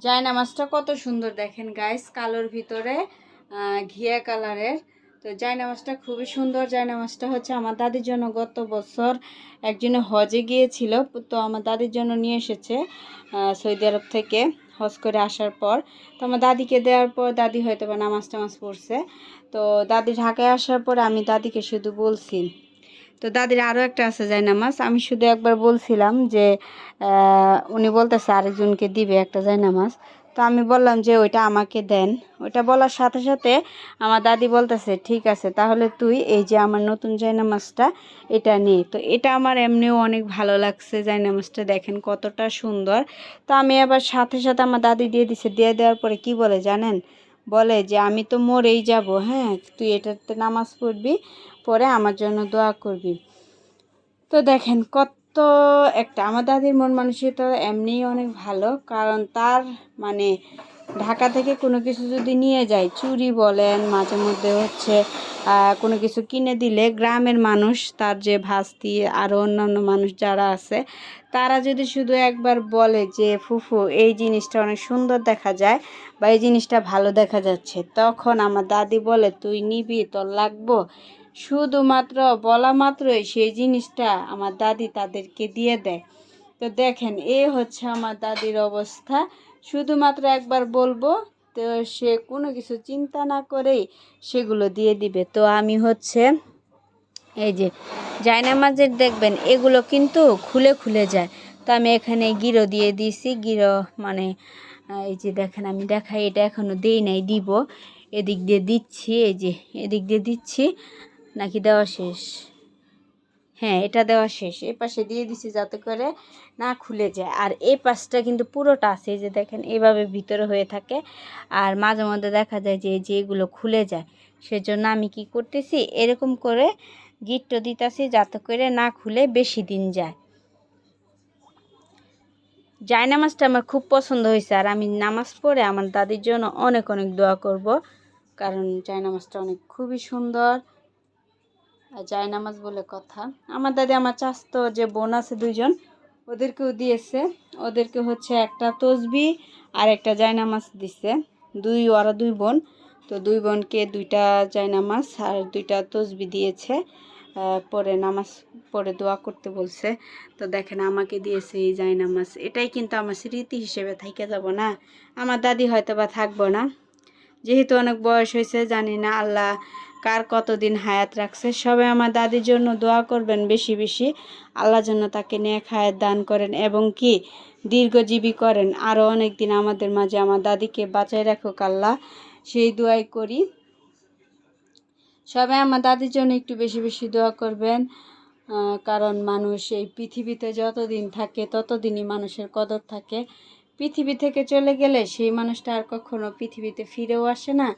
জায়নামাজটা কত সুন্দর দেখেন গাইস, কালোর ভিতরে ঘিয়া কালারের। তো জায়নামাজটা খুবই সুন্দর। জায়নামাজটা হচ্ছে আমার দাদির জন্য গত বছর একজনে হজে গিয়েছিল, তো আমার দাদির জন্য নিয়ে এসেছে সৌদি আরব থেকে হজ করে আসার পর। তো আমার দাদিকে দেওয়ার পর দাদি হয়তো বা নামাজ টামাজ পড়ছে। তো দাদি ঢাকায় আসার পর আমি দাদিকে শুধু বলছি, তো দাদির আরও একটা আছে জায়নামাজ, আমি শুধু একবার বলছিলাম যে উনি বলতেছে আরেকজনকে দিবে একটা জায়নামাজ। তো আমি বললাম যে ওইটা আমাকে দেন। ওইটা বলার সাথে সাথে আমার দাদি বলতেছে ঠিক আছে, তাহলে তুই এই যে আমার নতুন জায়নামাজটা এটা নে। তো এটা আমার এমনিও অনেক ভালো লাগছে, জায়নামাজটা দেখেন কতটা সুন্দর। তো আমি আবার সাথে সাথে আমার দাদি দিয়ে দিছে। দিয়ে দেওয়ার পরে কি বলে জানেন, বলে যে আমি তো মরেই যাব, হ্যাঁ তুই এটাতে নামাজ পড়বি, পরে আমার জন্য দোয়া করবি। তো দেখেন কত একটা, আমার দাদির মন মানসিকতা এমনিই অনেক ভালো। কারণ তার মানে ঢাকা থেকে কোনো কিছু যদি নিয়ে যায়, চুড়ি বলেন, মাঝে মধ্যে হচ্ছে কোনো কিছু কিনে দিলে গ্রামের মানুষ, তার যে ভাস্তি আরও অন্যান্য মানুষ যারা আছে, তারা যদি শুধু একবার বলে যে ফুফু এই জিনিসটা অনেক সুন্দর দেখা যায় বা এই জিনিসটা ভালো দেখা যাচ্ছে, তখন আমার দাদি বলে তুই নিবি, তোর লাগবো। শুধুমাত্র বলা মাত্রই সেই জিনিসটা আমার দাদি তাদেরকে দিয়ে দেয়। তো দেখেন হচ্ছে আমার দাদির অবস্থা। শুধুমাত্র একবার বলবো, তো সে কোনো কিছু চিন্তা না করেই সেগুলো দিয়ে দিবে। তো আমি হচ্ছে এই যে জায়নামাজের দেখবেন এগুলো কিন্তু খুলে খুলে যায়। তো আমি এখানে গিরো দিয়ে দিয়েছি। গিরো মানে এই যে দেখেন আমি দেখাই, এটা এখনও দিই নাই, দিব। এদিক দিয়ে দিচ্ছি, এই যে এদিক দিয়ে দিচ্ছি, নাকি দেওয়া শেষ? হ্যাঁ, এটা দেওয়া শেষ। এই পাশে দিয়ে দিছি যাতে করে না খুলে যায়। আর এই পাশটা কিন্তু পুরোটা আছে, এই যে দেখেন এইভাবে ভিতরে হয়ে থাকে। আর মাঝে মধ্যে দেখা যায় যে এগুলো খুলে যায়। সেজন্য আমি কি করতেছি, এরকম করে গিট্টো দিতেছি যাতে করে না খুলে বেশি দিন যায়। জায়নামাজটা আমার খুব পছন্দ হয়েছে। আর আমি নামাজ পড়ে আমার দাদির জন্য অনেক অনেক দোয়া করব, কারণ জায়নামাজটা অনেক খুবই সুন্দর। জায়নামাজ বলে কথা, আমার দাদি আমার চাস্তো যে বোন আছে দুইজন, ওদেরকেও দিয়েছে। ওদেরকে হচ্ছে একটা তসবি আর একটা জায়নামাজ দিছে। ওরা দুই বোন, তো দুই বোনকে দুইটা জায়নামাজ আর দুইটা তসবি দিয়েছে। পরে নামাজ পড়ে দোয়া করতে বলছে। তো দেখেন আমাকে দিয়েছে এই জায়নামাজ। এটাই কিন্তু আমার স্মৃতি হিসেবে থেকে যাব না, আমার দাদি হয়তো বা থাকবো না, যেহেতু অনেক বয়স হয়েছে। জানি না আল্লাহ কার কতদিন হায়াত রাখছে। সবাই আমার দাদির জন্য দোয়া করবেন বেশি বেশি, আল্লাহ যেন তাকে নেক হায়াত দান করেন এবং কি দীর্ঘজীবী করেন, আরও অনেক দিন আমাদের মাঝে আমার দাদিকে বাঁচায় রাখুক আল্লাহ, সেই দোয়াই করি। সবাই আমার দাদির জন্য একটু বেশি বেশি দোয়া করবেন, কারণ মানুষ এই পৃথিবীতে যতদিন থাকে ততদিনই মানুষের কদর থাকে। পৃথিবী থেকে চলে গেলে সেই মানুষটা আর কখনো পৃথিবীতে ফিরেও আসে না,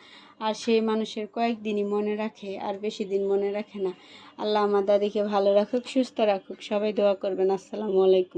আর সেই মানুষের কয়েকদিনই মনে রাখে, আর বেশি দিন মনে রাখে না। আল্লাহ আমার দাদিকে ভালো রাখুক, সুস্থ রাখুক। সবাই দোয়া করবেন। আসসালামু আলাইকুম।